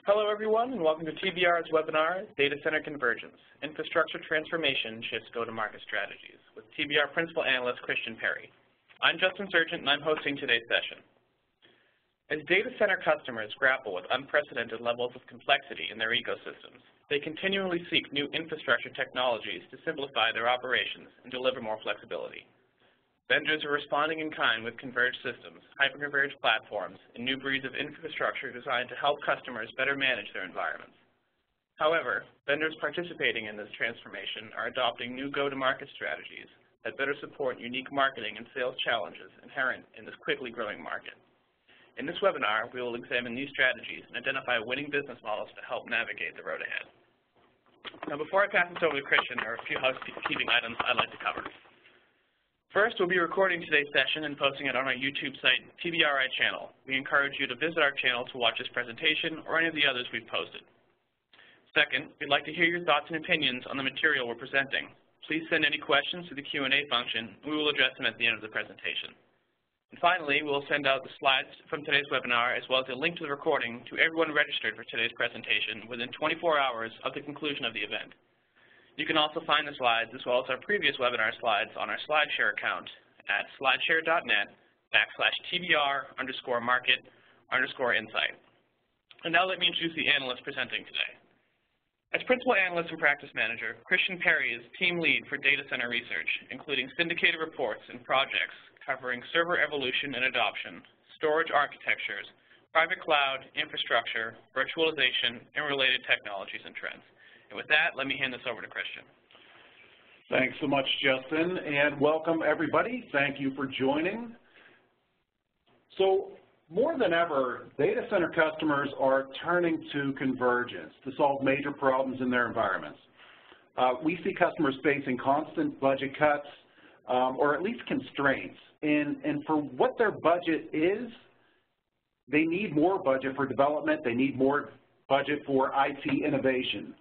Hello everyone and welcome to TBR's webinar, Data Center Convergence, Infrastructure Transformation Shifts Go-to-Market Strategies, with TBR Principal Analyst Christian Perry. I'm Justin Sargent and I'm hosting today's session. As data center customers grapple with unprecedented levels of complexity in their ecosystems, they continually seek new infrastructure technologies to simplify their operations and deliver more flexibility. Vendors are responding in kind with converged systems, hyperconverged platforms, and new breeds of infrastructure designed to help customers better manage their environments. However, vendors participating in this transformation are adopting new go-to-market strategies that better support unique marketing and sales challenges inherent in this quickly growing market. In this webinar, we will examine these strategies and identify winning business models to help navigate the road ahead. Now, before I pass this over to Christian, there are a few housekeeping items I'd like to cover. First, we'll be recording today's session and posting it on our YouTube site, TBRI channel. We encourage you to visit our channel to watch this presentation or any of the others we've posted. Second, we'd like to hear your thoughts and opinions on the material we're presenting. Please send any questions to the Q&A function, and we will address them at the end of the presentation. And finally, we'll send out the slides from today's webinar as well as a link to the recording to everyone registered for today's presentation within 24 hours of the conclusion of the event. You can also find the slides as well as our previous webinar slides on our SlideShare account at slideshare.net/TBR_market_insight. And now let me introduce the analyst presenting today. As Principal Analyst and Practice Manager, Christian Perry is Team Lead for Data Center Research, including syndicated reports and projects covering server evolution and adoption, storage architectures, private cloud, infrastructure, virtualization, and related technologies and trends. And with that, let me hand this over to Christian. Thanks so much, Justin, and welcome everybody. Thank you for joining. So more than ever, data center customers are turning to convergence to solve major problems in their environments. We see customers facing constant budget cuts or at least constraints. And for what their budget is, they need more budget for development. They need more budget for IT innovation.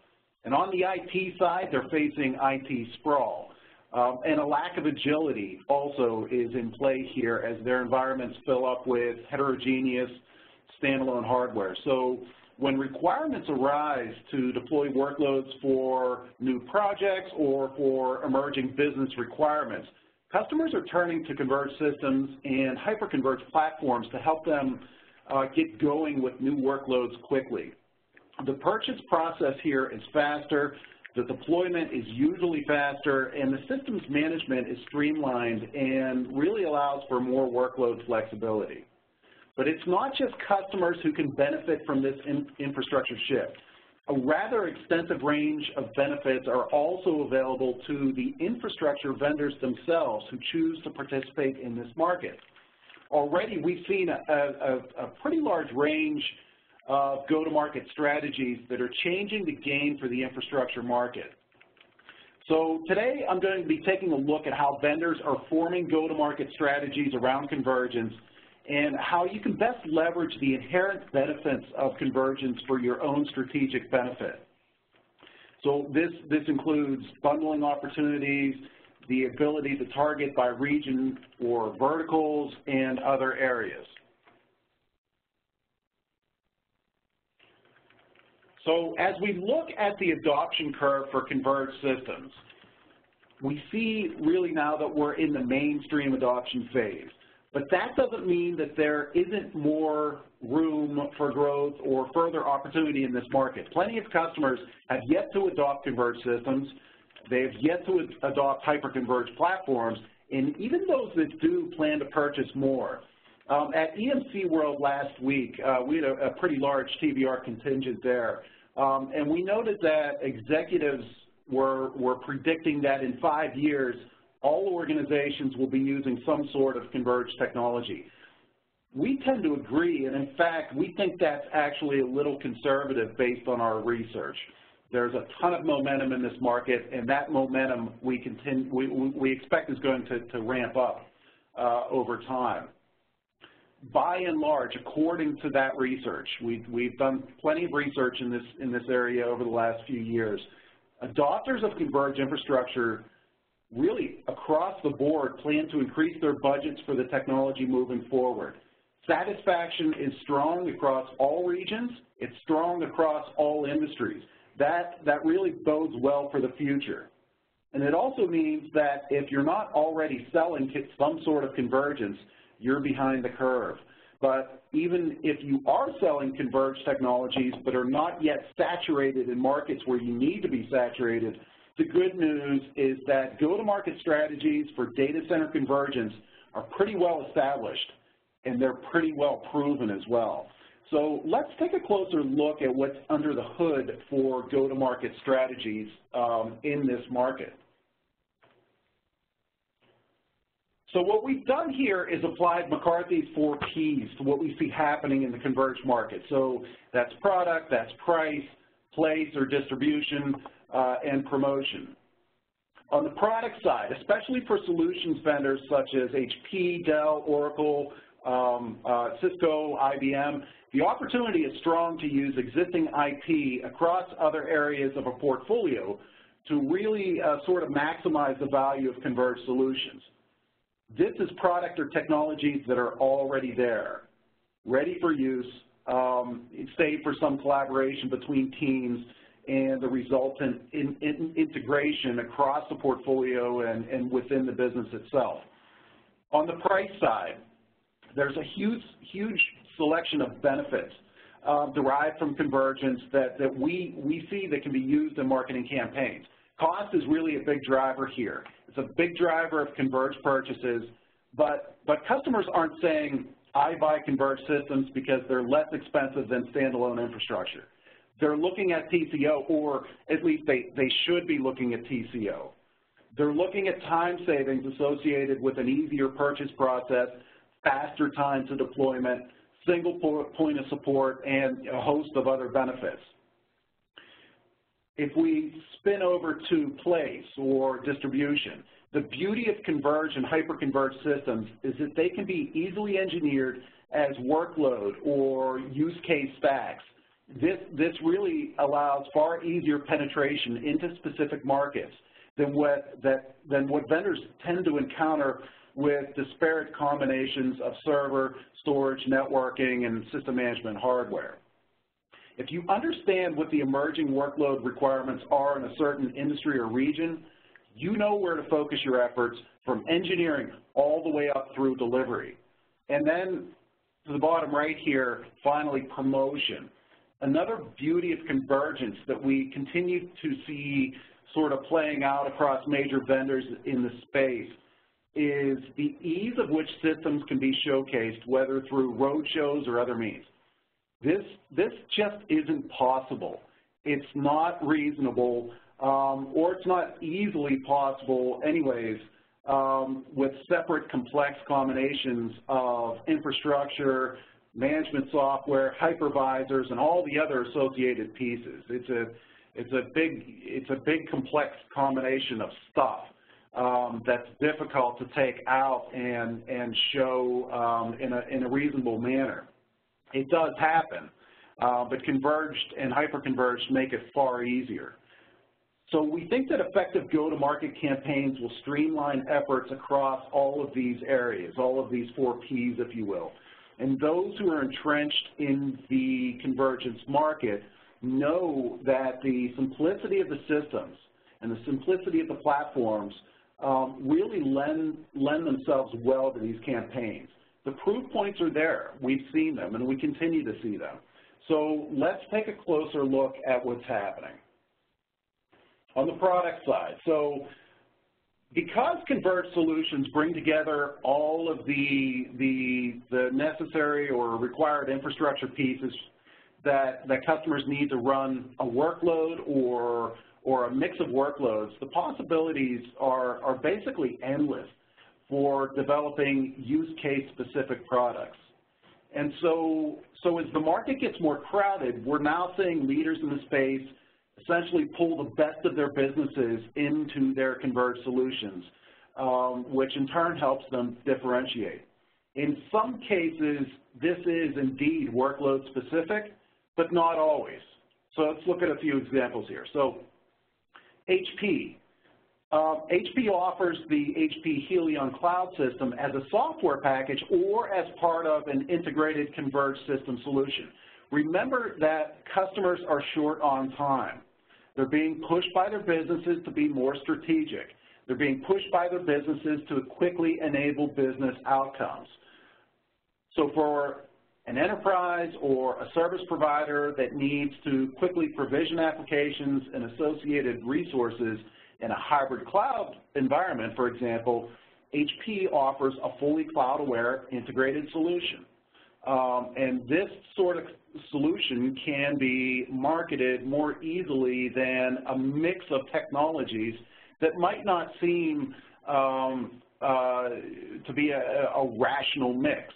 And on the IT side, they're facing IT sprawl. And a lack of agility also is in play here as their environments fill up with heterogeneous standalone hardware. So when requirements arise to deploy workloads for new projects or for emerging business requirements, customers are turning to converged systems and hyperconverged platforms to help them get going with new workloads quickly. The purchase process here is faster, the deployment is usually faster, and the systems management is streamlined and really allows for more workload flexibility. But it's not just customers who can benefit from this infrastructure shift. A rather extensive range of benefits are also available to the infrastructure vendors themselves who choose to participate in this market. Already, we've seen a pretty large range of go-to-market strategies that are changing the game for the infrastructure market. So today I'm going to be taking a look at how vendors are forming go-to-market strategies around convergence and how you can best leverage the inherent benefits of convergence for your own strategic benefit. So this includes bundling opportunities, the ability to target by region or verticals, and other areas. So as we look at the adoption curve for converged systems, we see really now that we're in the mainstream adoption phase. But that doesn't mean that there isn't more room for growth or further opportunity in this market. Plenty of customers have yet to adopt converged systems. They have yet to adopt hyperconverged platforms, and even those that do plan to purchase more. At EMC World last week, we had a pretty large TBR contingent there. And we noted that executives were predicting that in 5 years, all organizations will be using some sort of converged technology. We tend to agree, and in fact, we think that's actually a little conservative based on our research. There's a ton of momentum in this market, and that momentum we expect is going to ramp up over time. By and large, according to that research, we've done plenty of research in this area over the last few years. Adopters of converged infrastructure really across the board plan to increase their budgets for the technology moving forward. Satisfaction is strong across all regions. It's strong across all industries. That really bodes well for the future. And it also means that if you're not already selling some sort of convergence, you're behind the curve. But even if you are selling converged technologies but are not yet saturated in markets where you need to be saturated, the good news is that go-to-market strategies for data center convergence are pretty well established, and they're pretty well proven as well. So let's take a closer look at what's under the hood for go-to-market strategies in this market. So what we've done here is applied McCarthy's 4 Ps to what we see happening in the converged market. So that's product, that's price, place or distribution, and promotion. On the product side, especially for solutions vendors such as HP, Dell, Oracle, Cisco, IBM, the opportunity is strong to use existing IP across other areas of a portfolio to really sort of maximize the value of converged solutions. This is product or technologies that are already there, ready for use, save for some collaboration between teams and the resultant integration across the portfolio and within the business itself. On the price side, there's a huge selection of benefits derived from convergence that we see that can be used in marketing campaigns. Cost is really a big driver here. It's a big driver of converged purchases, but customers aren't saying, I buy converged systems because they're less expensive than standalone infrastructure. They're looking at TCO, or at least they should be looking at TCO. They're looking at time savings associated with an easier purchase process, faster time to deployment, single point of support, and a host of other benefits. If we spin over to place or distribution, the beauty of converged and hyperconverged systems is that they can be easily engineered as workload or use case stacks. This really allows far easier penetration into specific markets than what vendors tend to encounter with disparate combinations of server, storage, networking, and system management hardware. If you understand what the emerging workload requirements are in a certain industry or region, you know where to focus your efforts from engineering all the way up through delivery. And then to the bottom right here, finally, promotion. Another beauty of convergence that we continue to see sort of playing out across major vendors in the space is the ease of which systems can be showcased, whether through road shows or other means. This just isn't possible. It's not reasonable, or it's not easily possible anyways, with separate complex combinations of infrastructure, management software, hypervisors, and all the other associated pieces. It's a big complex combination of stuff that's difficult to take out and show in a reasonable manner. It does happen, but converged and hyperconverged make it far easier. So we think that effective go-to-market campaigns will streamline efforts across all of these areas, all of these 4 Ps, if you will. And those who are entrenched in the convergence market know that the simplicity of the systems and the simplicity of the platforms really lend themselves well to these campaigns. The proof points are there. We've seen them, and we continue to see them. So let's take a closer look at what's happening. On the product side, so because converged solutions bring together all of the necessary or required infrastructure pieces that customers need to run a workload or a mix of workloads, the possibilities are basically endless for developing use case specific products. And so as the market gets more crowded, we're now seeing leaders in the space essentially pull the best of their businesses into their converged solutions, which in turn helps them differentiate. In some cases, this is indeed workload specific, but not always. So let's look at a few examples here. So HP, HP offers the HP Helion Cloud System as a software package or as part of an integrated converged system solution. Remember that customers are short on time. They're being pushed by their businesses to be more strategic. They're being pushed by their businesses to quickly enable business outcomes. So for an enterprise or a service provider that needs to quickly provision applications and associated resources in a hybrid cloud environment, for example, HP offers a fully cloud-aware integrated solution. And this sort of solution can be marketed more easily than a mix of technologies that might not seem to be a rational mix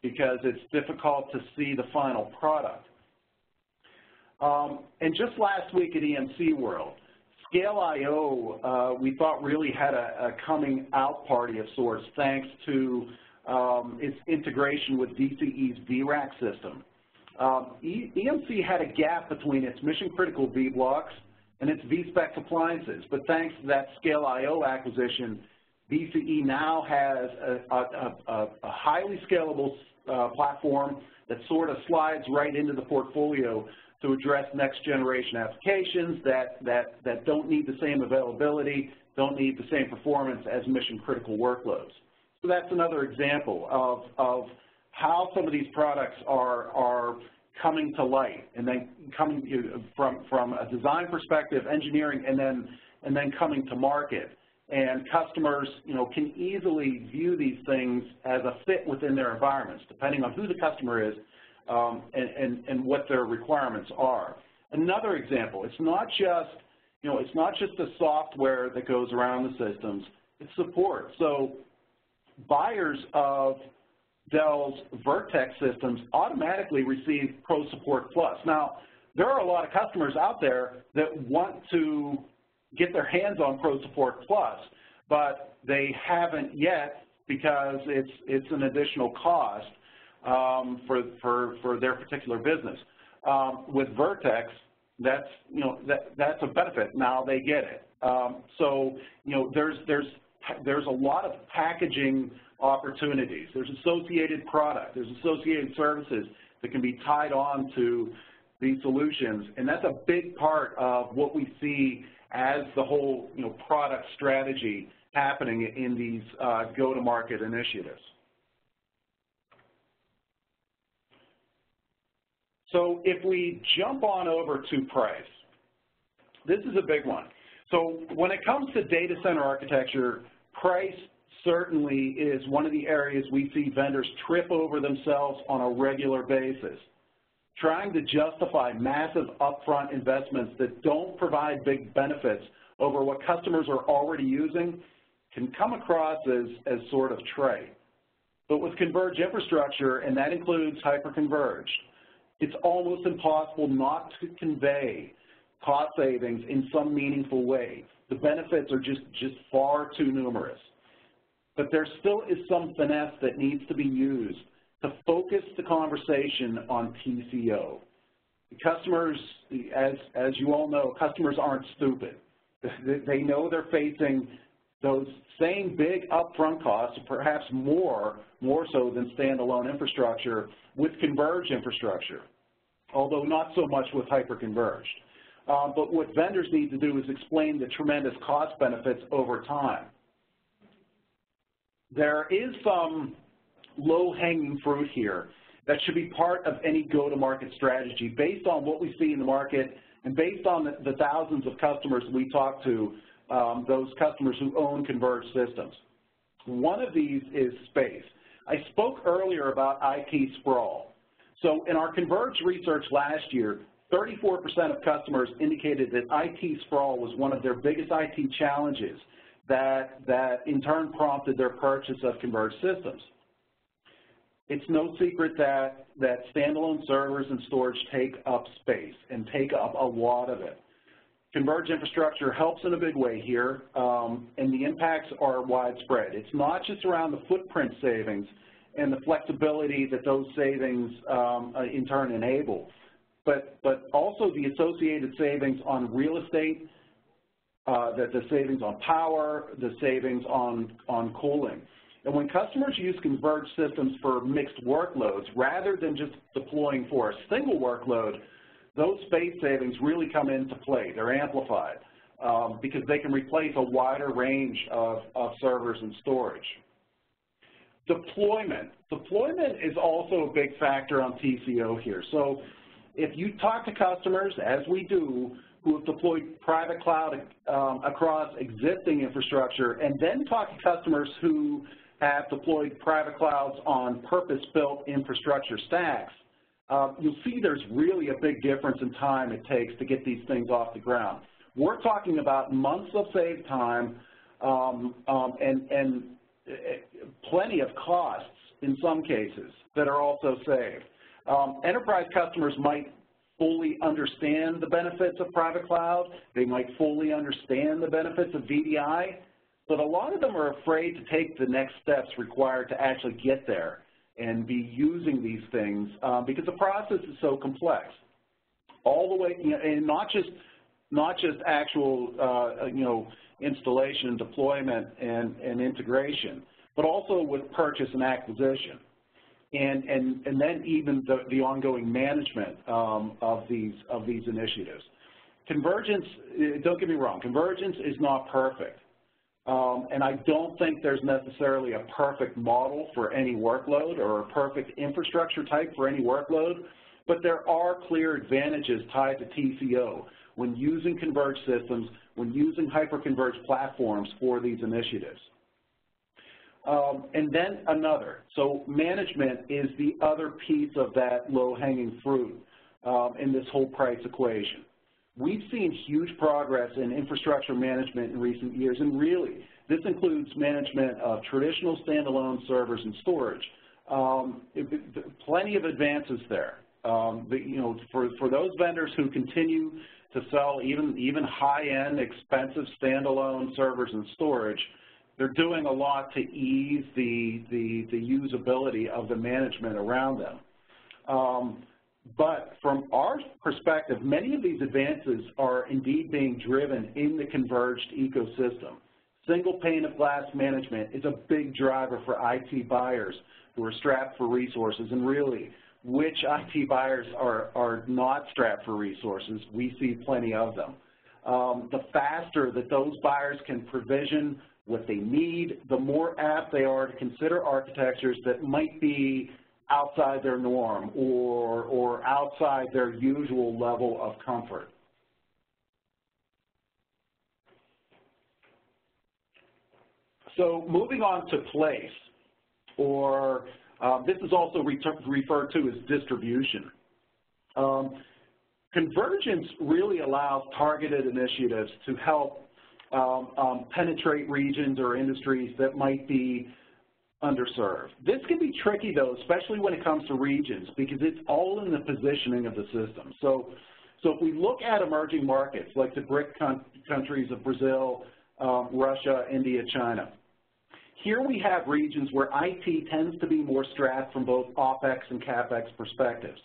because it's difficult to see the final product. And just last week at EMC World, Scale.io, we thought really had a coming out party of sorts thanks to its integration with DCE's VRAC system. EMC had a gap between its mission-critical vBlocks and its vSpec appliances, but thanks to that Scale.io acquisition, DCE now has a highly scalable platform that sort of slides right into the portfolio to address next-generation applications that don't need the same availability, don't need the same performance as mission-critical workloads. So that's another example of how some of these products are coming to light and then coming from a design perspective, engineering, and then coming to market. And customers, can easily view these things as a fit within their environments, depending on who the customer is and what their requirements are. Another example, it's not just the software that goes around the systems, it's support. So buyers of Dell's Vertex systems automatically receive Pro Support Plus. Now, there are a lot of customers out there that want to get their hands on Pro Support Plus, but they haven't yet because it's an additional cost for their particular business. With Vertex, that's a benefit. Now they get it. So there's a lot of packaging opportunities. There's associated product. There's associated services that can be tied on to these solutions, and that's a big part of what we see as the whole product strategy happening in these go-to-market initiatives. So if we jump on over to price, this is a big one. So when it comes to data center architecture, price certainly is one of the areas we see vendors trip over themselves on a regular basis. Trying to justify massive upfront investments that don't provide big benefits over what customers are already using can come across as sort of trite. But with converged infrastructure, and that includes hyperconverged, it's almost impossible not to convey cost savings in some meaningful way. The benefits are just far too numerous. But there still is some finesse that needs to be used to focus the conversation on TCO. The customers, as you all know, customers aren't stupid. They know they're facing those same big upfront costs, perhaps more so than standalone infrastructure, with converged infrastructure, although not so much with hyperconverged. But what vendors need to do is explain the tremendous cost benefits over time. There is some low-hanging fruit here that should be part of any go-to-market strategy based on what we see in the market and based on the thousands of customers we talk to, those customers who own converged systems. One of these is space. I spoke earlier about IT sprawl. So in our converged research last year, 34% of customers indicated that IT sprawl was one of their biggest IT challenges that in turn prompted their purchase of converged systems. It's no secret that standalone servers and storage take up space and take up a lot of it. Converged infrastructure helps in a big way here, and the impacts are widespread. It's not just around the footprint savings and the flexibility that those savings in turn enable, but also the associated savings on real estate, the savings on power, the savings on cooling. And when customers use converged systems for mixed workloads, rather than just deploying for a single workload, those space savings really come into play. They're amplified because they can replace a wider range of servers and storage. Deployment. Deployment is also a big factor on TCO here. So if you talk to customers, as we do, who have deployed private cloud across existing infrastructure, and then talk to customers who have deployed private clouds on purpose-built infrastructure stacks, you'll see there's really a big difference in time it takes to get these things off the ground. We're talking about months of saved time and plenty of costs in some cases that are also saved. Enterprise customers might fully understand the benefits of private cloud. They might fully understand the benefits of VDI, but a lot of them are afraid to take the next steps required to actually get there and be using these things because the process is so complex. All the way, and not just actual, installation, deployment, and integration, but also with purchase and acquisition, and then even the ongoing management of these initiatives. Convergence, don't get me wrong, convergence is not perfect. And I don't think there's necessarily a perfect model for any workload or a perfect infrastructure type for any workload, but there are clear advantages tied to TCO when using converged systems, when using hyperconverged platforms for these initiatives. And then another, so management is the other piece of that low-hanging fruit in this whole price equation. We've seen huge progress in infrastructure management in recent years, and really, this includes management of traditional standalone servers and storage. Plenty of advances there. For those vendors who continue to sell even high-end, expensive standalone servers and storage, they're doing a lot to ease the usability of the management around them. But from our perspective, many of these advances are indeed being driven in the converged ecosystem. Single pane of glass management is a big driver for IT buyers who are strapped for resources, and really, which IT buyers are not strapped for resources? We see plenty of them. The faster that those buyers can provision what they need, the more apt they are to consider architectures that might be outside their norm or outside their usual level of comfort. So moving on to place, or this is also referred to as distribution. Convergence really allows targeted initiatives to help penetrate regions or industries that might be underserved. This can be tricky, though, especially when it comes to regions, because it's all in the positioning of the system. So if we look at emerging markets like the BRIC countries of Brazil, Russia, India, China, here we have regions where IT tends to be more strapped from both OpEx and CapEx perspectives.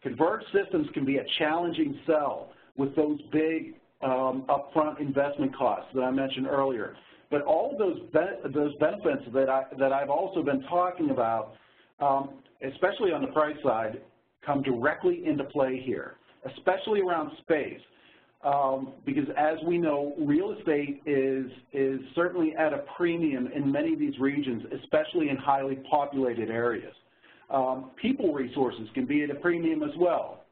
Converged systems can be a challenging sell with those big upfront investment costs that I mentioned earlier. But all of those benefits that I've also been talking about, especially on the price side, come directly into play here, especially around space. Because as we know, real estate is certainly at a premium in many of these regions, especially in highly populated areas. People resources can be at a premium as well,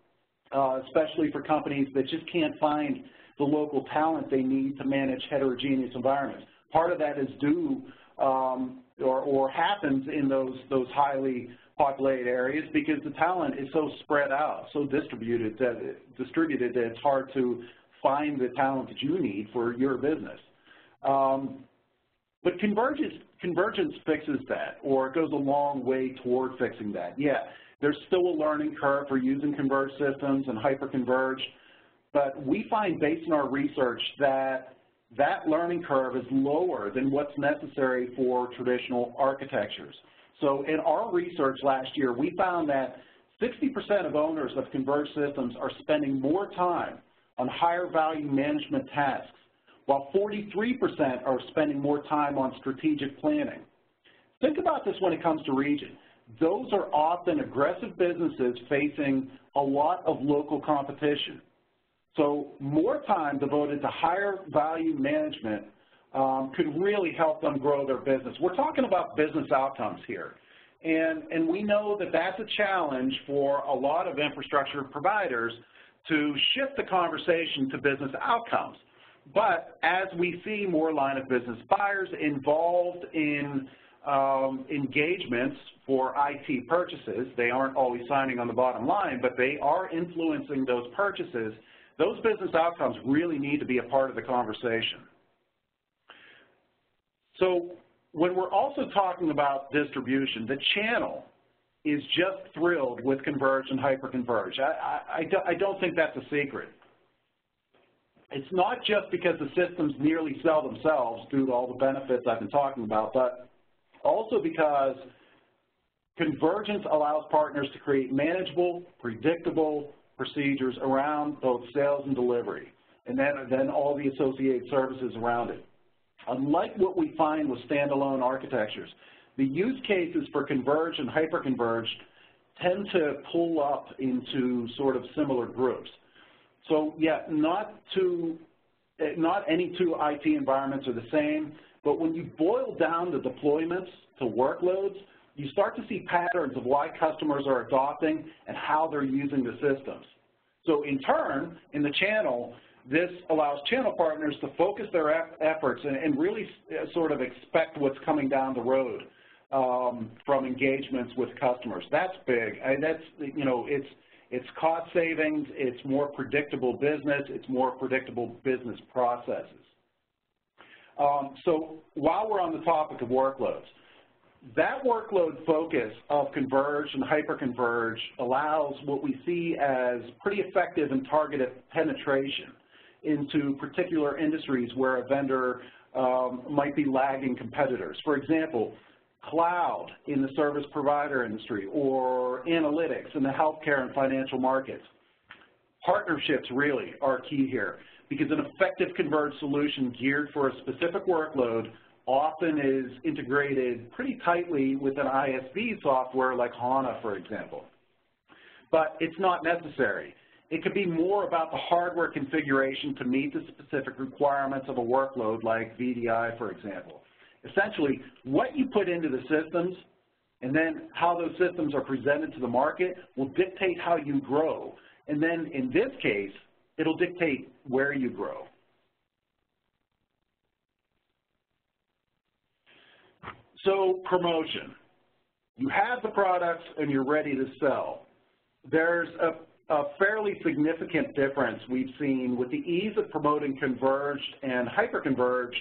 especially for companies that just can't find the local talent they need to manage heterogeneous environments. Part of that is due or happens in those highly populated areas because the talent is so spread out, so distributed that it's hard to find the talent that you need for your business. But convergence fixes that, or it goes a long way toward fixing that. Yeah, there's still a learning curve for using converged systems and hyperconverged, but we find based on our research that learning curve is lower than what's necessary for traditional architectures. So in our research last year, we found that 60% of owners of converged systems are spending more time on higher value management tasks while 43% are spending more time on strategic planning. Think about this when it comes to region. Those are often aggressive businesses facing a lot of local competition. So more time devoted to higher value management could really help them grow their business. We're talking about business outcomes here. And we know that that's a challenge for a lot of infrastructure providers to shift the conversation to business outcomes. But as we see more line of business buyers involved in engagements for IT purchases, they aren't always signing on the bottom line, but they are influencing those purchases. Those business outcomes really need to be a part of the conversation. So when we're also talking about distribution, the channel is just thrilled with converged and hyperconverged. I don't think that's a secret. It's not just because the systems nearly sell themselves due to all the benefits I've been talking about, but also because convergence allows partners to create manageable, predictable procedures around both sales and delivery, and then all the associated services around it. Unlike what we find with standalone architectures, the use cases for converged and hyperconverged tend to pull up into sort of similar groups. So yeah, not any two IT environments are the same, but when you boil down the deployments to workloads, you start to see patterns of why customers are adopting and how they're using the systems. So in turn, in the channel, this allows channel partners to focus their efforts and really sort of expect what's coming down the road from engagements with customers. That's big. That's, you know, it's cost savings, it's more predictable business, it's more predictable business processes. So while we're on the topic of workloads, that workload focus of converged and hyperconverged allows what we see as pretty effective and targeted penetration into particular industries where a vendor might be lagging competitors. For example, cloud in the service provider industry, or analytics in the healthcare and financial markets. Partnerships really are key here, because an effective converged solution geared for a specific workload often is integrated pretty tightly with an ISV software like HANA, for example. But it's not necessary. It could be more about the hardware configuration to meet the specific requirements of a workload like VDI, for example. Essentially, what you put into the systems and then how those systems are presented to the market will dictate how you grow. And then in this case, it'll dictate where you grow. So promotion. You have the products and you're ready to sell. There's a fairly significant difference we've seen with the ease of promoting converged and hyperconverged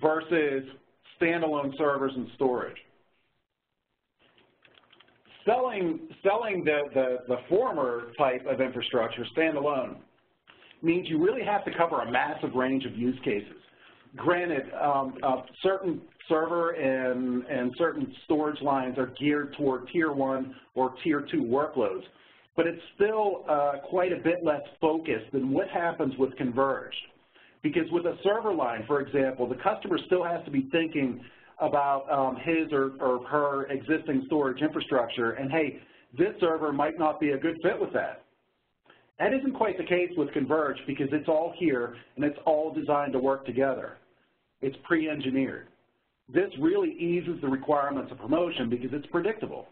versus standalone servers and storage. Selling the former type of infrastructure, standalone, means you really have to cover a massive range of use cases. Granted, certain server and certain storage lines are geared toward Tier 1 or Tier 2 workloads, but it's still quite a bit less focused than what happens with converged. Because with a server line, for example, the customer still has to be thinking about his or her existing storage infrastructure, and hey, this server might not be a good fit with that. That isn't quite the case with converged, because it's all here and it's all designed to work together. It's pre-engineered. This really eases the requirements of promotion because it's predictable.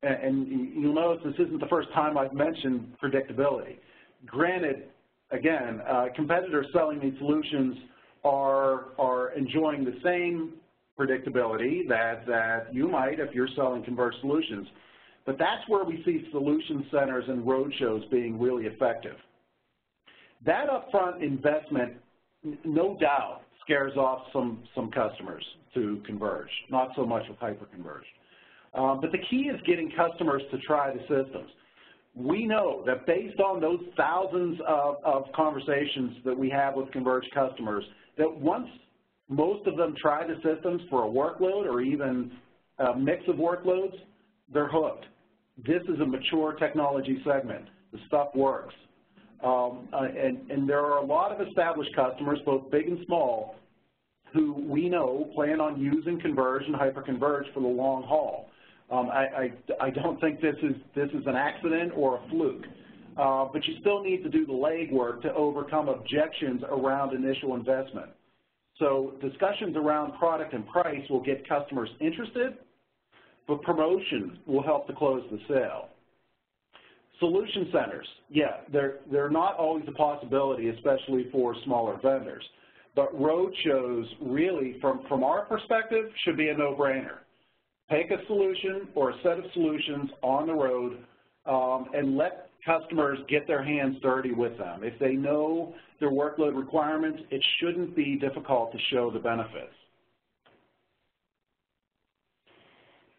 And you'll notice this isn't the first time I've mentioned predictability. Granted, again, competitors selling these solutions are enjoying the same predictability that you might if you're selling converged solutions. But that's where we see solution centers and roadshows being really effective. That upfront investment, no doubt, scares off some customers to converge, not so much with hyperconverged. But the key is getting customers to try the systems. We know that based on those thousands of conversations that we have with converged customers, that once most of them try the systems for a workload or even a mix of workloads, they're hooked. This is a mature technology segment. The stuff works. And there are a lot of established customers, both big and small, who we know plan on using Converged and hyperconverged for the long haul. I don't think this is an accident or a fluke, but you still need to do the legwork to overcome objections around initial investment. So discussions around product and price will get customers interested, but promotion will help to close the sale. Solution centers, yeah, they're not always a possibility, especially for smaller vendors. But road shows really, from our perspective, should be a no-brainer. Take a solution or a set of solutions on the road and let customers get their hands dirty with them. If they know their workload requirements, it shouldn't be difficult to show the benefits.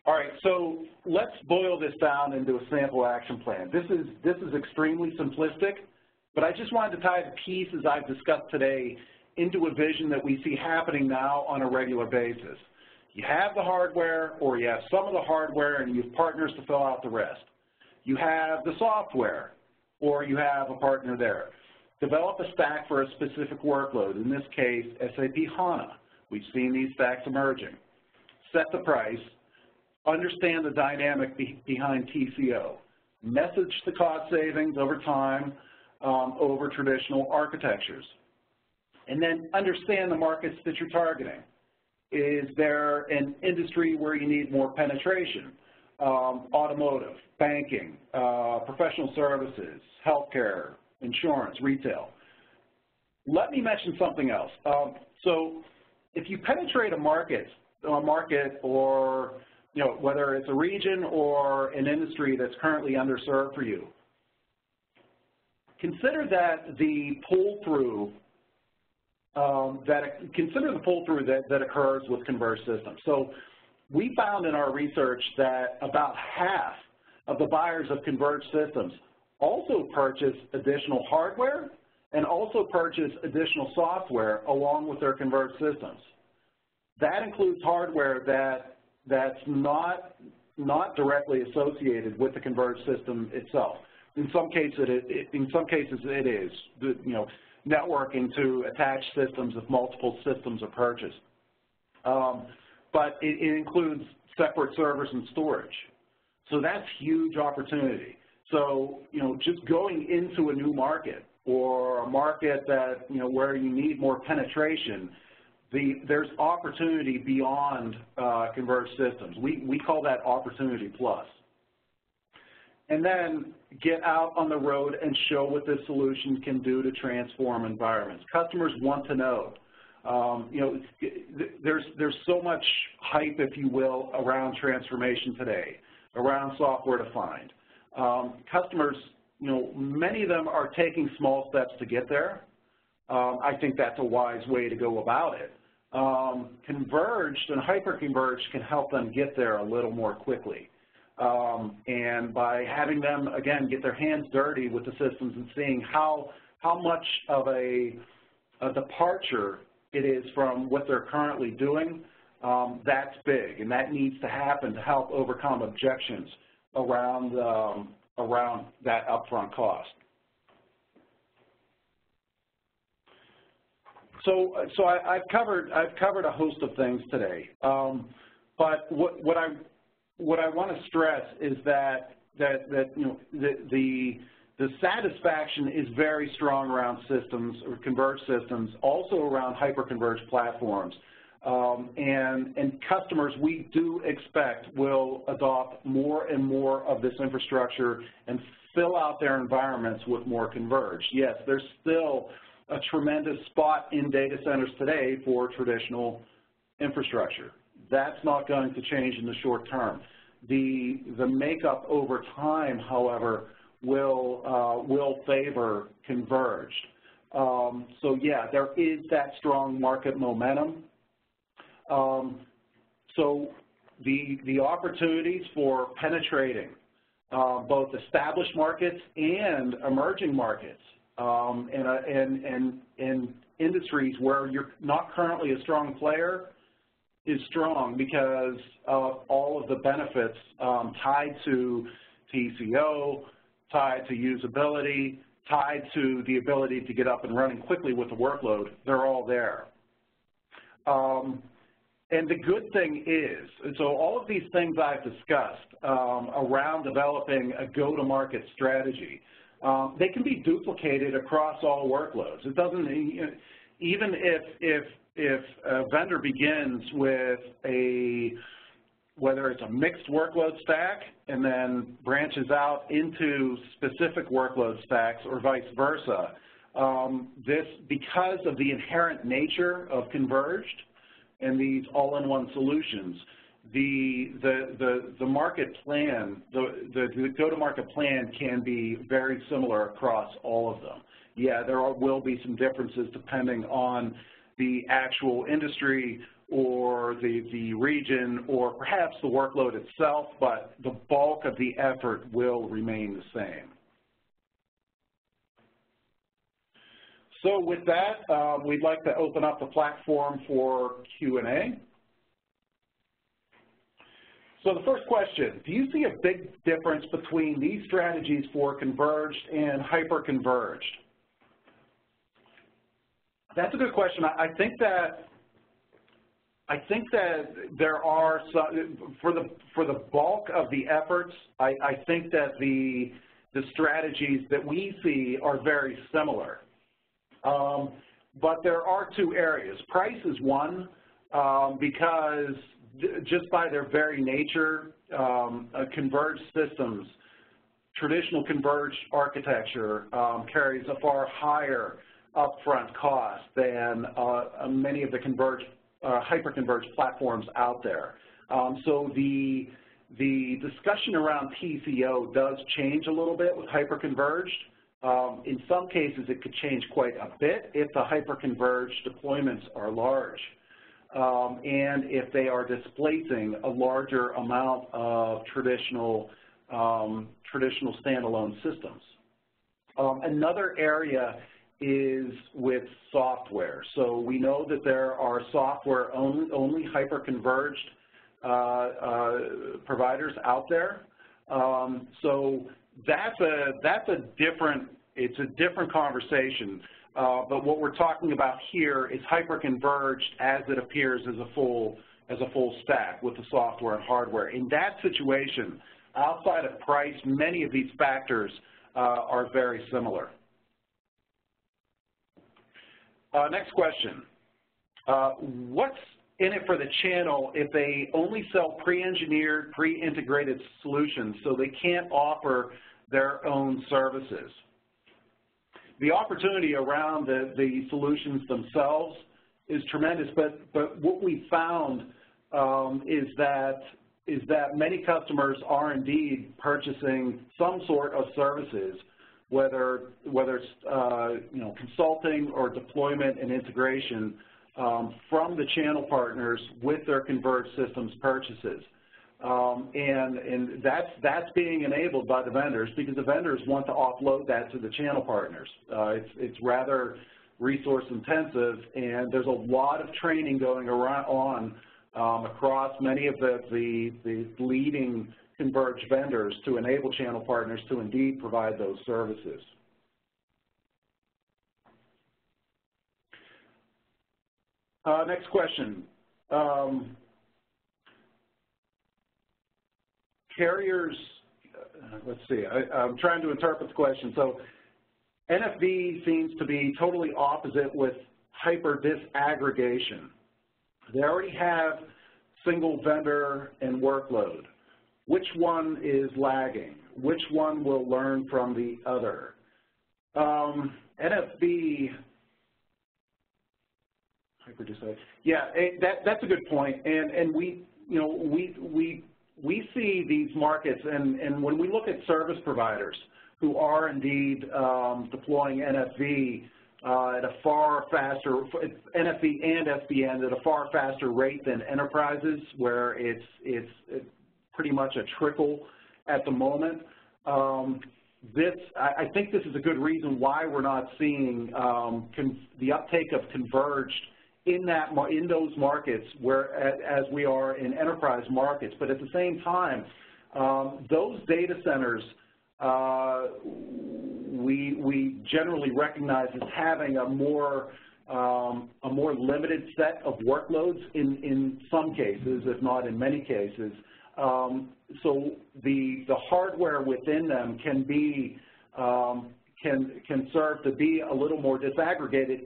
All right, so let's boil this down into a sample action plan. This is extremely simplistic, but I just wanted to tie the pieces I've discussed today into a vision that we see happening now on a regular basis. You have the hardware, or you have some of the hardware, and you have partners to fill out the rest. You have the software, or you have a partner there. Develop a stack for a specific workload, in this case, SAP HANA. We've seen these stacks emerging. Set the price. Understand the dynamic behind TCO. Message the cost savings over time over traditional architectures. And then understand the markets that you're targeting. Is there an industry where you need more penetration? Automotive, banking, professional services, healthcare, insurance, retail. Let me mention something else. So if you penetrate a market or whether it's a region or an industry that's currently underserved for you, consider that the pull-through that occurs with converged systems. So we found in our research that about half of the buyers of converged systems also purchase additional hardware and also purchase additional software along with their converged systems. That includes hardware that's not directly associated with the converged system itself. In some cases it is, networking to attached systems if multiple systems are purchased. But it includes separate servers and storage. So that's huge opportunity. So, just going into a new market or a market that, where you need more penetration, there's opportunity beyond converged systems. We call that opportunity plus. And then get out on the road and show what this solution can do to transform environments. Customers want to know. There's so much hype, if you will, around transformation today, around software-defined. Customers, many of them are taking small steps to get there. I think that's a wise way to go about it. Converged and hyperconverged can help them get there a little more quickly. And by having them, again, get their hands dirty with the systems and seeing how much of a departure it is from what they're currently doing, that's big, and that needs to happen to help overcome objections around that upfront cost. So I've covered a host of things today, but what I want to stress is that the satisfaction is very strong around systems or converged systems, also around hyperconverged platforms, and customers we do expect will adopt more and more of this infrastructure and fill out their environments with more converged. Yes, there's still a tremendous spot in data centers today for traditional infrastructure. That's not going to change in the short term. The makeup over time, however, will favor converged. So yeah, there is that strong market momentum. So the opportunities for penetrating both established markets and emerging markets and industries where you're not currently a strong player is strong because of all of the benefits tied to TCO, tied to usability, tied to the ability to get up and running quickly with the workload, they're all there. And the good thing is, so all of these things I've discussed around developing a go-to-market strategy, they can be duplicated across all workloads. It doesn't, even if a vendor begins with whether it's a mixed workload stack and then branches out into specific workload stacks or vice versa, because of the inherent nature of converged and these all-in-one solutions, the market plan, the go-to-market plan can be very similar across all of them. Yeah, there will be some differences depending on the actual industry or the region or perhaps the workload itself, but the bulk of the effort will remain the same. So with that, we'd like to open up the platform for Q&A. So the first question, do you see a big difference between these strategies for converged and hyperconverged? That's a good question. I think that there are some, for the bulk of the efforts, I think that the strategies that we see are very similar. But there are two areas. Price is one, because just by their very nature, converged systems, traditional converged architecture carries a far higher upfront cost than many of the hyperconverged platforms out there. So the discussion around TCO does change a little bit with hyperconverged. In some cases, it could change quite a bit if the hyperconverged deployments are large and if they are displacing a larger amount of traditional standalone systems. Another area is with software. So we know that there are software-only hyperconverged providers out there. So that's a different conversation. But what we're talking about here is hyperconverged as it appears as a full stack with the software and hardware. In that situation, outside of price, many of these factors are very similar. Next question. What's in it for the channel if they only sell pre-engineered, pre-integrated solutions so they can't offer their own services? The opportunity around the solutions themselves is tremendous, but what we found is that many customers are indeed purchasing some sort of services, whether it's consulting or deployment and integration from the channel partners with their converged systems purchases. And that's being enabled by the vendors because the vendors want to offload that to the channel partners. It's rather resource intensive, and there's a lot of training going on across many of the leading converged vendors to enable channel partners to indeed provide those services. Next question. Carriers, let's see, I'm trying to interpret the question. So NFV seems to be totally opposite with hyper disaggregation. They already have single vendor and workload. Which one is lagging? Which one will learn from the other? NFV, hyper disaggregation. Yeah, that's a good point. And we see these markets, and when we look at service providers who are indeed deploying NFV at a far faster, NFV and SBN at a far faster rate than enterprises, where it's pretty much a trickle at the moment. I think this is a good reason why we're not seeing the uptake of converged in those markets as we are in enterprise markets. But at the same time, those data centers, we we generally recognize as having a more limited set of workloads in some cases, if not in many cases. So the hardware within them can be can serve to be a little more disaggregated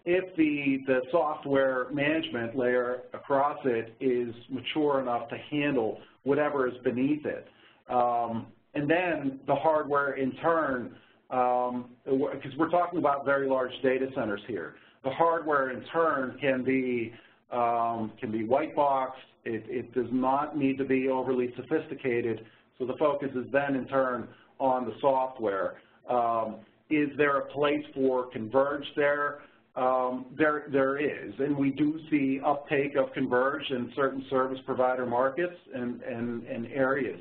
if the software management layer across it is mature enough to handle whatever is beneath it. And then the hardware in turn, because we're talking about very large data centers here, the hardware in turn can be white box. It does not need to be overly sophisticated. So the focus is then in turn on the software. Is there a place for Converged there? There is, and we do see uptake of Converged in certain service provider markets and areas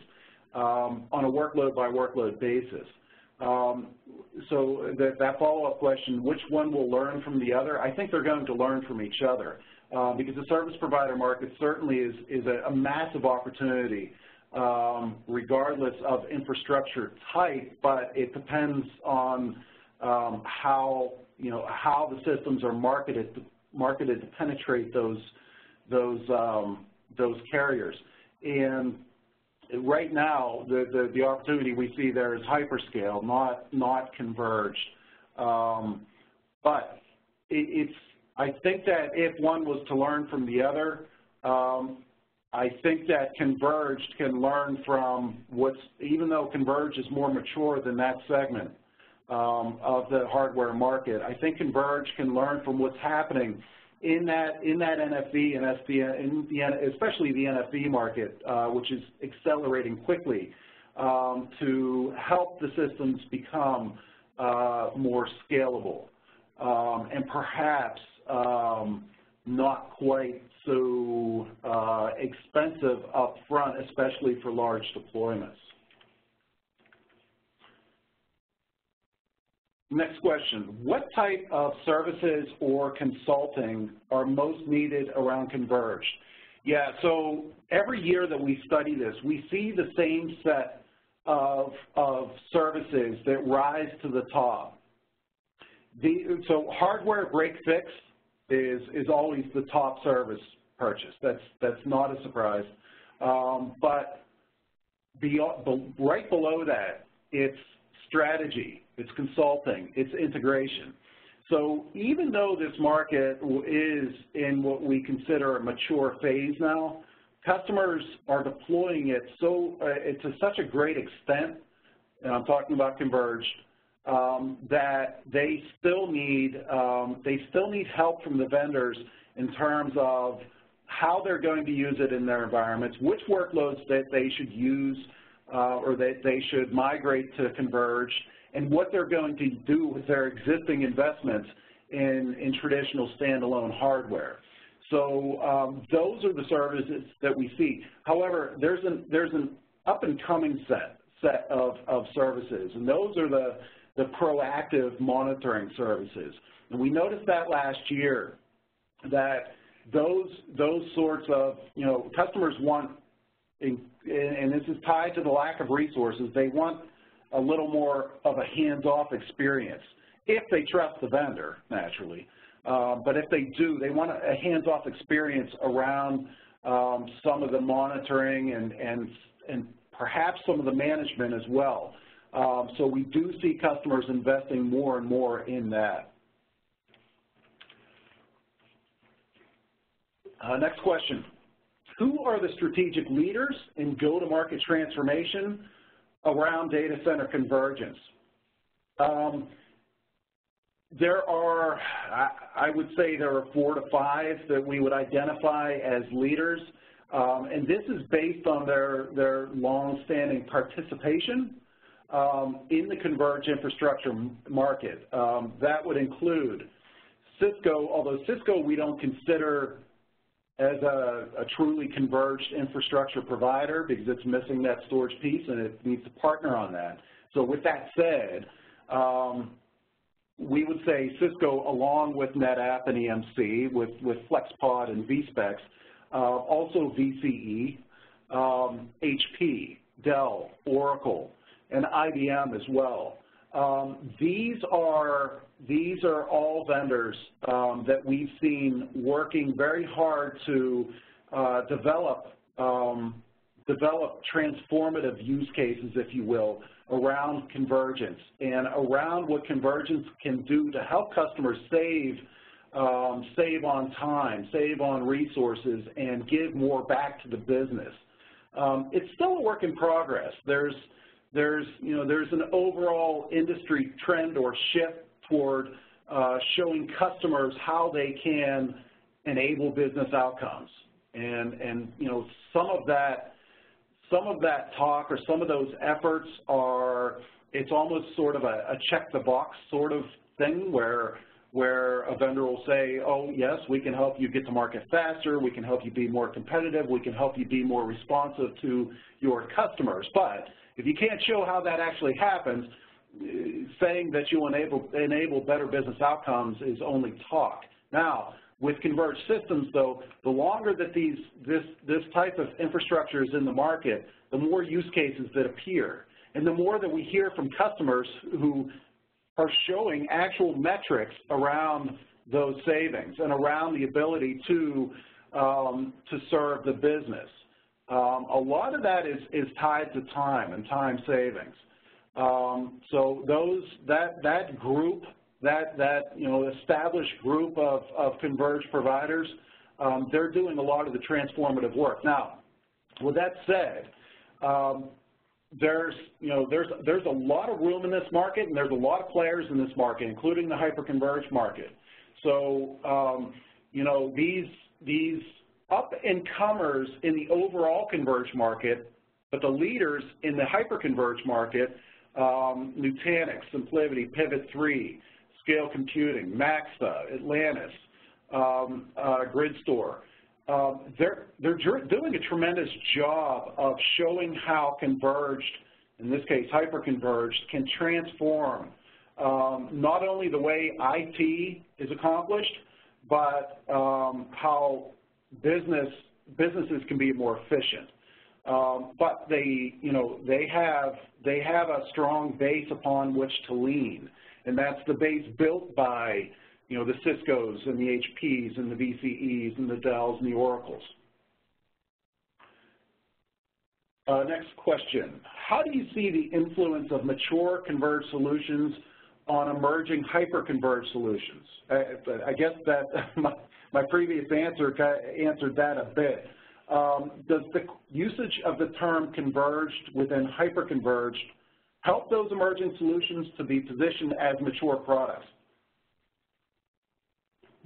on a workload by workload basis. So that follow-up question, which one will learn from the other? I think they're going to learn from each other because the service provider market certainly is a massive opportunity regardless of infrastructure type, but it depends on how the systems are marketed to penetrate those carriers. And right now, the opportunity we see there is hyperscale, not converged. But I think that if one was to learn from the other, I think that Converged can learn from even though Converged is more mature than that segment of the hardware market, I think Converged can learn from what's happening in that NFV and SDN, especially the NFV market, which is accelerating quickly, to help the systems become more scalable and perhaps not quite so expensive up front, especially for large deployments. Next question, what type of services or consulting are most needed around Converged? Yeah, so every year that we study this, we see the same set of services that rise to the top. So hardware break fix is always the top service purchase. That's not a surprise. But right below that, it's strategy, it's consulting, it's integration. So even though this market is in what we consider a mature phase now, customers are deploying it to such a great extent, and I'm talking about Converged, that they still need help from the vendors in terms of how they're going to use it in their environments, which workloads that they should use or that they should migrate to Converged, and what they're going to do with their existing investments in traditional standalone hardware. So those are the services that we see. However, there's an up-and-coming set of services, and those are the proactive monitoring services. And we noticed that last year that those sorts of, customers want, and this is tied to the lack of resources, they want a little more of a hands-off experience, if they trust the vendor, naturally. But if they do, they want a hands-off experience around some of the monitoring and perhaps some of the management as well. So we do see customers investing more and more in that. Next question. Who are the strategic leaders in go-to-market transformation around data center convergence? There are, I would say there are 4 to 5 that we would identify as leaders, and this is based on their long-standing participation in the converged infrastructure market. That would include Cisco, although Cisco we don't consider as a truly converged infrastructure provider because it's missing that storage piece and it needs to partner on that. So with that said, we would say Cisco along with NetApp and EMC, with FlexPod and vSpecs, also VCE, HP, Dell, Oracle, and IBM as well. These are all vendors that we've seen working very hard to develop transformative use cases, if you will, around convergence and around what convergence can do to help customers save on time, save on resources, and give more back to the business. It's still a work in progress. There's an overall industry trend or shift toward showing customers how they can enable business outcomes, and some of that talk or some of those efforts it's almost sort of a check the box sort of thing where a vendor will say, oh yes, we can help you get to market faster, we can help you be more competitive, we can help you be more responsive to your customers. But if you can't show how that actually happens, saying that you enable better business outcomes is only talk. Now, with converged systems, though, the longer that this type of infrastructure is in the market, the more use cases that appear, and the more that we hear from customers who are showing actual metrics around those savings and around the ability to serve the business. A lot of that is tied to time and time savings. So that group, that established group of converged providers, they're doing a lot of the transformative work. Now, with that said, there's a lot of room in this market, and there's a lot of players in this market, including the hyperconverged market. So these up-and-comers in the overall converged market, but the leaders in the hyperconverged market, Nutanix, SimpliVity, Pivot3, Scale Computing, Maxa, Atlantis, GridStore, they're doing a tremendous job of showing how converged, in this case hyperconverged, can transform not only the way IT is accomplished, but how businesses can be more efficient. But they have a strong base upon which to lean, and that's the base built by the Ciscos and the HPs and the VCEs and the Dells and the Oracles. Next question. How do you see the influence of mature converged solutions on emerging hyperconverged solutions? I guess that my previous answer answered that a bit. Does the usage of the term converged within hyperconverged help those emerging solutions to be positioned as mature products?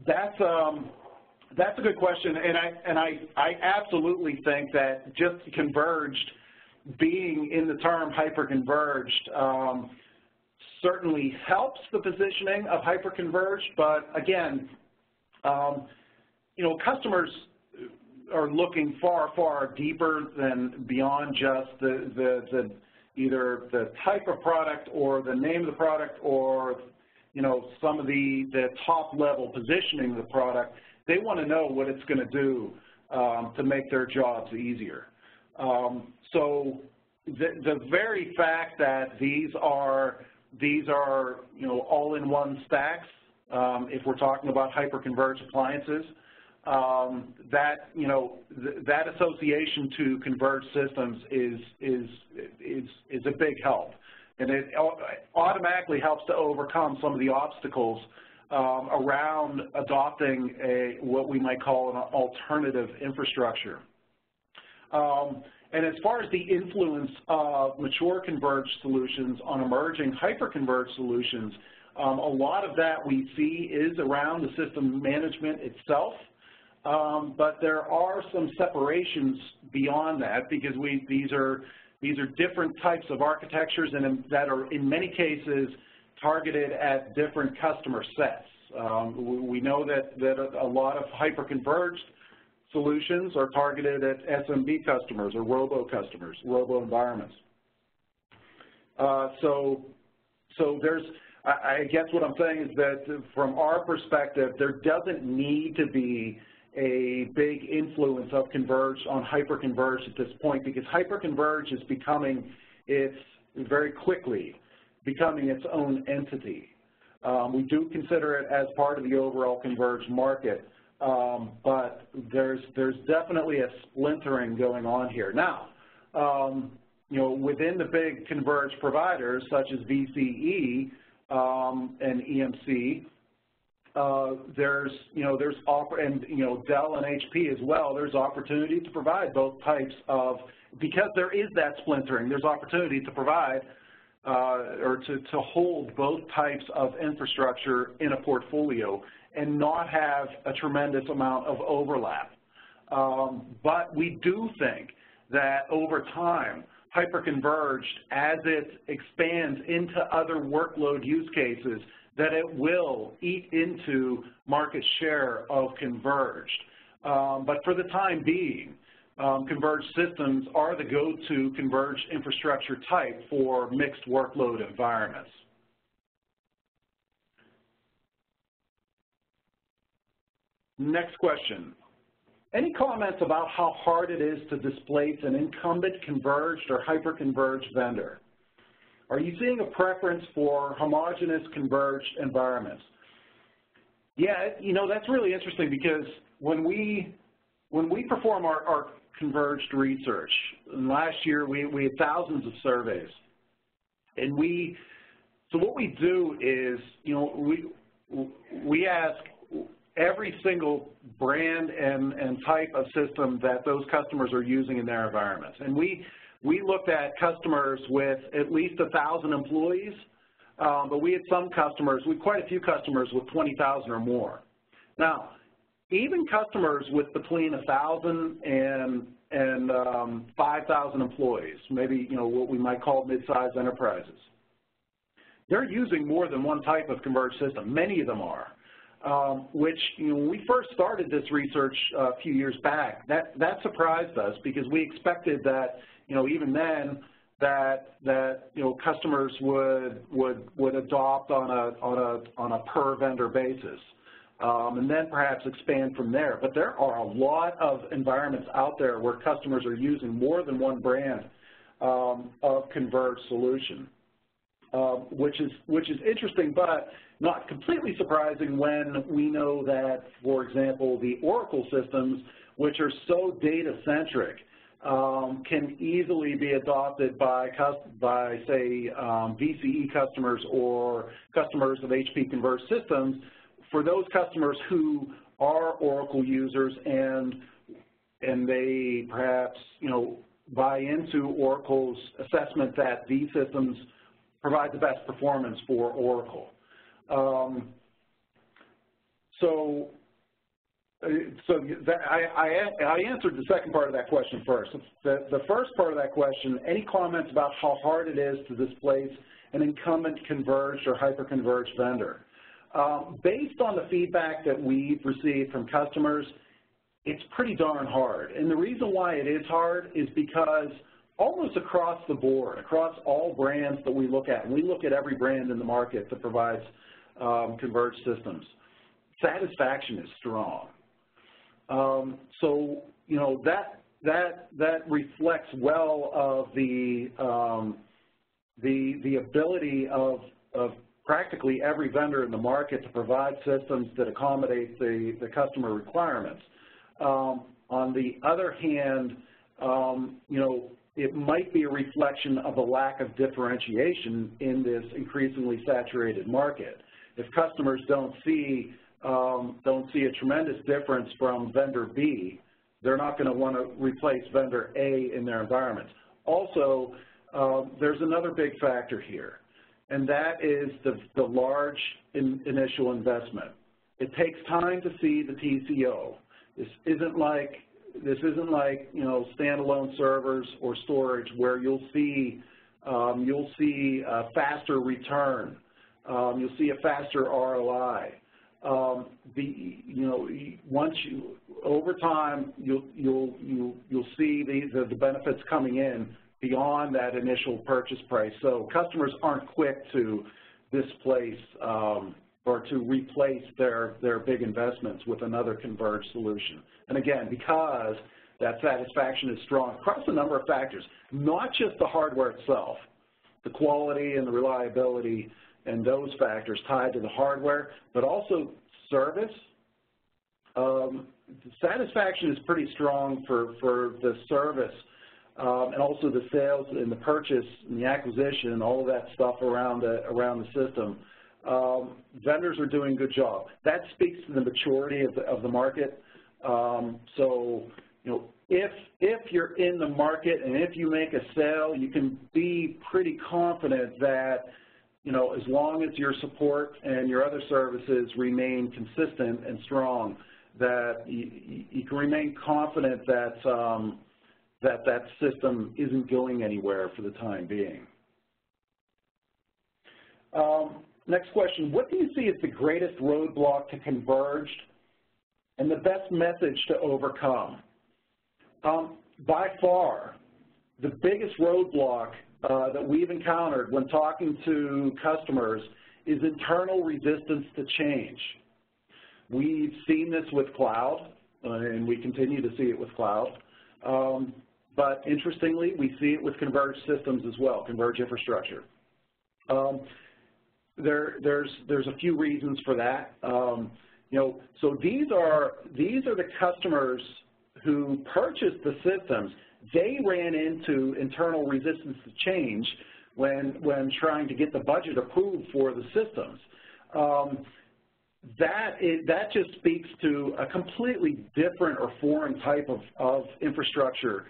That's a good question, and I absolutely think that just converged being in the term hyperconverged certainly helps the positioning of hyperconverged, but again, customers are looking far, far deeper than beyond just either the type of product or the name of the product or some of the top-level positioning of the product. They want to know what it's going to do to make their jobs easier. So the very fact that these are all-in-one stacks, if we're talking about hyperconverged appliances, that association to converged systems is a big help, and it automatically helps to overcome some of the obstacles around adopting what we might call an alternative infrastructure. And as far as the influence of mature converged solutions on emerging hyperconverged solutions, a lot of that we see is around the system management itself. But there are some separations beyond that because these are different types of architectures and that are in many cases targeted at different customer sets. We know that a lot of hyperconverged solutions are targeted at SMB customers or robo customers, robo environments. So there's, I guess what I'm saying is that from our perspective, there doesn't need to be a big influence of converged on hyperconverged at this point because hyperconverged is becoming, it's very quickly becoming its own entity. We do consider it as part of the overall converged market, but there's definitely a splintering going on here. Now, within the big converged providers such as VCE and EMC, there's Dell and HP as well. There's opportunity to provide both types of, because there is that splintering, there's opportunity to provide or to hold both types of infrastructure in a portfolio and not have a tremendous amount of overlap. But we do think that over time, hyperconverged, as it expands into other workload use cases, that it will eat into market share of converged. But for the time being, converged systems are the go-to converged infrastructure type for mixed workload environments. Next question. Any comments about how hard it is to displace an incumbent converged or hyperconverged vendor? Are you seeing a preference for homogeneous converged environments? Yeah, that's really interesting, because when we perform our converged research, and last year we had thousands of surveys, and so what we do is, we ask every single brand and type of system that those customers are using in their environments. And we looked at customers with at least 1,000 employees, but we had quite a few customers with 20,000 or more. Now, even customers with between 1,000 and 5,000 employees, maybe what we might call mid-sized enterprises, they're using more than one type of converged system. Many of them are. Which, when we first started this research a few years back, that surprised us, because we expected that, even then, that customers would adopt on a per vendor basis, and then perhaps expand from there. But there are a lot of environments out there where customers are using more than one brand of converged solution, which is interesting, but not completely surprising when we know that, for example, the Oracle systems, which are so data-centric, can easily be adopted by say, VCE customers or customers of HP converged systems. For those customers who are Oracle users and they perhaps, buy into Oracle's assessment that these systems provide the best performance for Oracle. I answered the second part of that question first. The first part of that question, any comments about how hard it is to displace an incumbent converged or hyperconverged vendor? Based on the feedback that we've received from customers, it's pretty darn hard. And the reason why it is hard is because almost across the board, across all brands that we look at, and we look at every brand in the market that provides converged systems, satisfaction is strong. So that reflects well of the ability of practically every vendor in the market to provide systems that accommodate the customer requirements. On the other hand, it might be a reflection of a lack of differentiation in this increasingly saturated market. If customers don't see a tremendous difference from vendor B, they're not going to want to replace vendor A in their environments. Also, there's another big factor here, and that is the large initial investment. It takes time to see the TCO. This isn't like standalone servers or storage where you'll see a faster return. You'll see a faster ROI. Over time, you'll see the benefits coming in beyond that initial purchase price. So customers aren't quick to displace or to replace their big investments with another converged solution. And again, because that satisfaction is strong across a number of factors, not just the hardware itself, the quality and the reliability and those factors tied to the hardware, but also service. Satisfaction is pretty strong for the service, and also the sales and the purchase and the acquisition and all of that stuff around the system. Vendors are doing a good job. That speaks to the maturity of the market. So, you know, if you're in the market and if you make a sale, you can be pretty confident that, you know, as long as your support and your other services remain consistent and strong, that you can remain confident that that system isn't going anywhere for the time being. Next question, what do you see as the greatest roadblock to Converged and the best message to overcome? By far, the biggest roadblock that we've encountered when talking to customers is internal resistance to change. We've seen this with cloud, and we continue to see it with cloud. But interestingly, we see it with converged systems as well, converged infrastructure. There's a few reasons for that. You know, so these are the customers who purchased the systems. They ran into internal resistance to change when trying to get the budget approved for the systems. That just speaks to a completely different or foreign type of infrastructure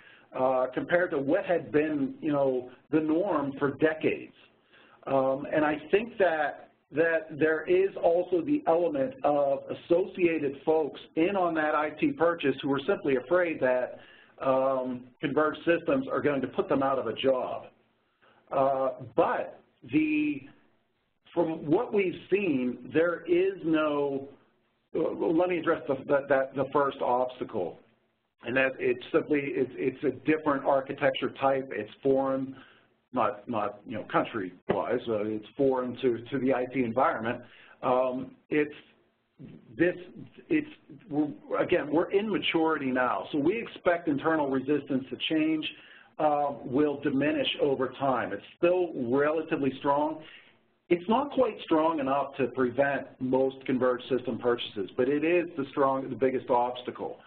compared to what had been, you know, the norm for decades. And I think that there is also the element of associated folks in on that IT purchase who are simply afraid that converged systems are going to put them out of a job. But from what we've seen, there is no, let me address the first obstacle, and that it's a different architecture type. It's foreign, not you know, country-wise. It's foreign to the IT environment. Again, we're in maturity now, so we expect internal resistance to change will diminish over time. It's still relatively strong. It's not quite strong enough to prevent most converged system purchases, but it is the biggest obstacle.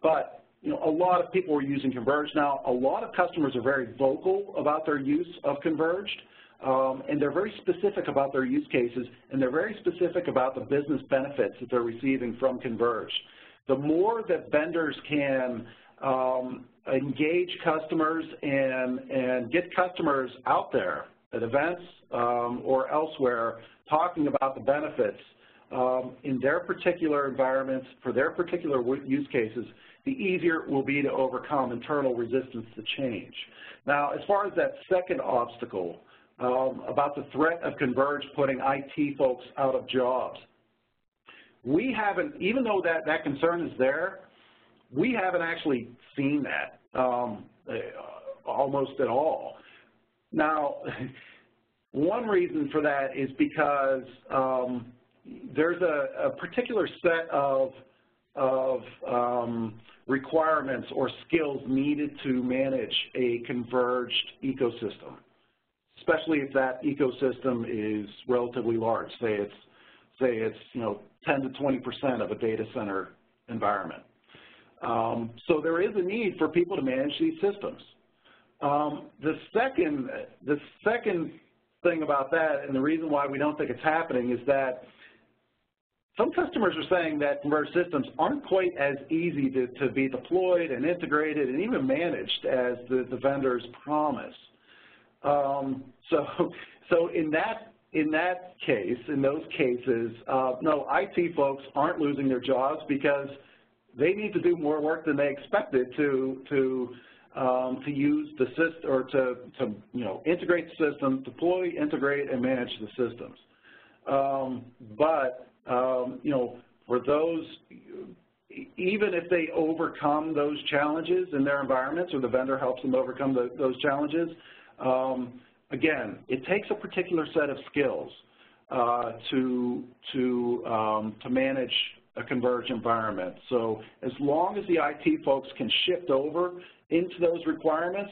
But you know, a lot of people are using Converged now. A lot of customers are very vocal about their use of Converged, and they're very specific about their use cases, and they're very specific about the business benefits that they're receiving from Converged. The more that vendors can engage customers and get customers out there at events or elsewhere talking about the benefits in their particular environments for their particular use cases, the easier it will be to overcome internal resistance to change. Now, as far as that second obstacle, about the threat of Converged putting IT folks out of jobs, we haven't, even though that concern is there, we haven't actually seen that almost at all. Now, one reason for that is because there's a particular set of requirements or skills needed to manage a converged ecosystem, especially if that ecosystem is relatively large. Say it's you know, 10 to 20% of a data center environment. So there is a need for people to manage these systems. The second thing about that, and the reason why we don't think it's happening, is that some customers are saying that converged systems aren't quite as easy to be deployed and integrated and even managed as the vendors promise. So in those cases, no, IT folks aren't losing their jobs because they need to do more work than they expected to use the system, or to you know, integrate the system, deploy, integrate, and manage the systems. But you know, for those, even if they overcome those challenges in their environments, or the vendor helps them overcome those challenges, again, it takes a particular set of skills to manage a converged environment. So as long as the IT folks can shift over into those requirements,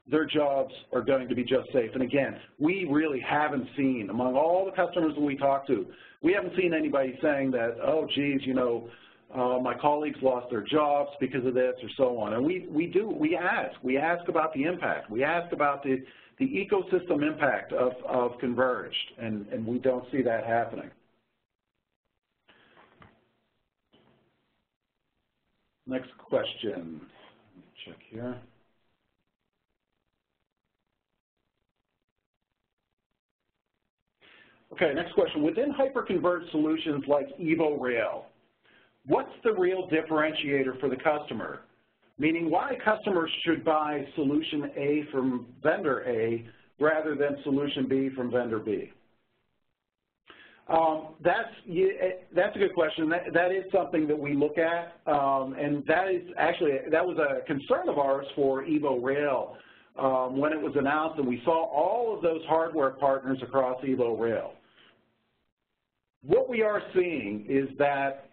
their jobs are going to be just safe. And again, we really haven't seen, among all the customers that we talk to, we haven't seen anybody saying that, oh, geez, you know, my colleagues lost their jobs because of this or so on. And we ask about the impact. We ask about the ecosystem impact of Converged, and we don't see that happening. Next question. Let me check here. Okay, next question. Within hyperconverged solutions like EvoRail, what's the real differentiator for the customer? Meaning why customers should buy solution A from vendor A rather than solution B from vendor B? That's a good question. That is something that we look at, and that was a concern of ours for EvoRail when it was announced, and we saw all of those hardware partners across EvoRail. What we are seeing is that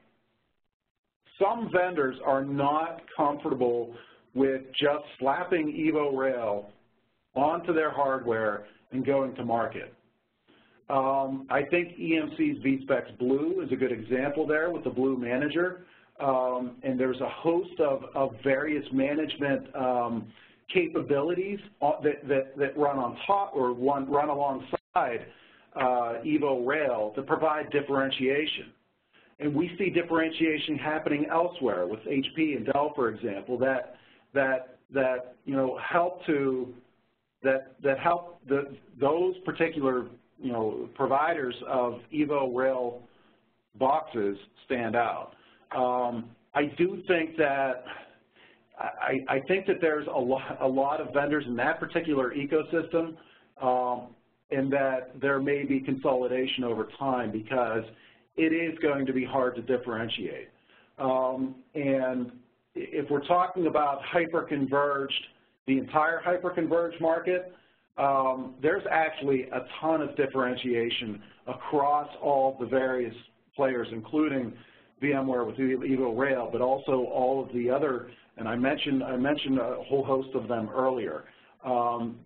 some vendors are not comfortable with just slapping EvoRail onto their hardware and going to market. I think EMC's vSpecs Blue is a good example there with the Blue Manager, and there's a host of various management capabilities that run on top or run alongside EvoRail to provide differentiation. And we see differentiation happening elsewhere with HP and Dell, for example, that you know help those particular providers of EvoRail boxes stand out. I do think that I think that there's a lot of vendors in that particular ecosystem, and that there may be consolidation over time because it is going to be hard to differentiate. And if we're talking about hyperconverged, the entire hyperconverged market, there's actually a ton of differentiation across all the various players, including VMware with EvoRail, but also all of the other, and I mentioned a whole host of them earlier.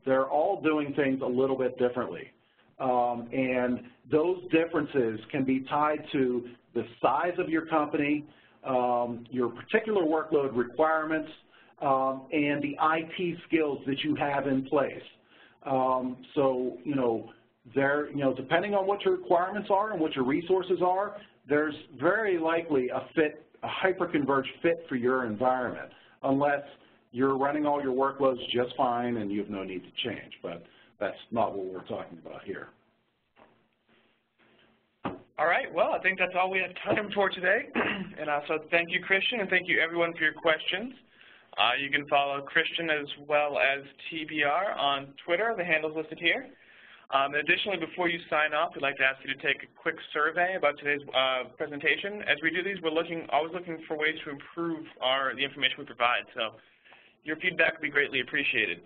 They're all doing things a little bit differently. And those differences can be tied to the size of your company, your particular workload requirements, and the IT skills that you have in place. So, depending on what your requirements are and what your resources are, there's very likely a hyperconverged fit for your environment, unless you're running all your workloads just fine and you have no need to change. But that's not what we're talking about here. All right, well, I think that's all we have time for today. And so thank you, Christian, and thank you, everyone, for your questions. You can follow Christian as well as TBR on Twitter. The handle's listed here. Additionally, before you sign off, we'd like to ask you to take a quick survey about today's presentation. As we do these, we're always looking for ways to improve the information we provide. So your feedback would be greatly appreciated.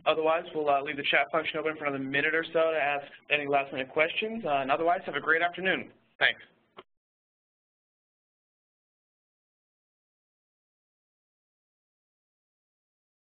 Otherwise, we'll leave the chat function open for another minute or so to ask any last-minute questions. And otherwise, have a great afternoon. Thanks.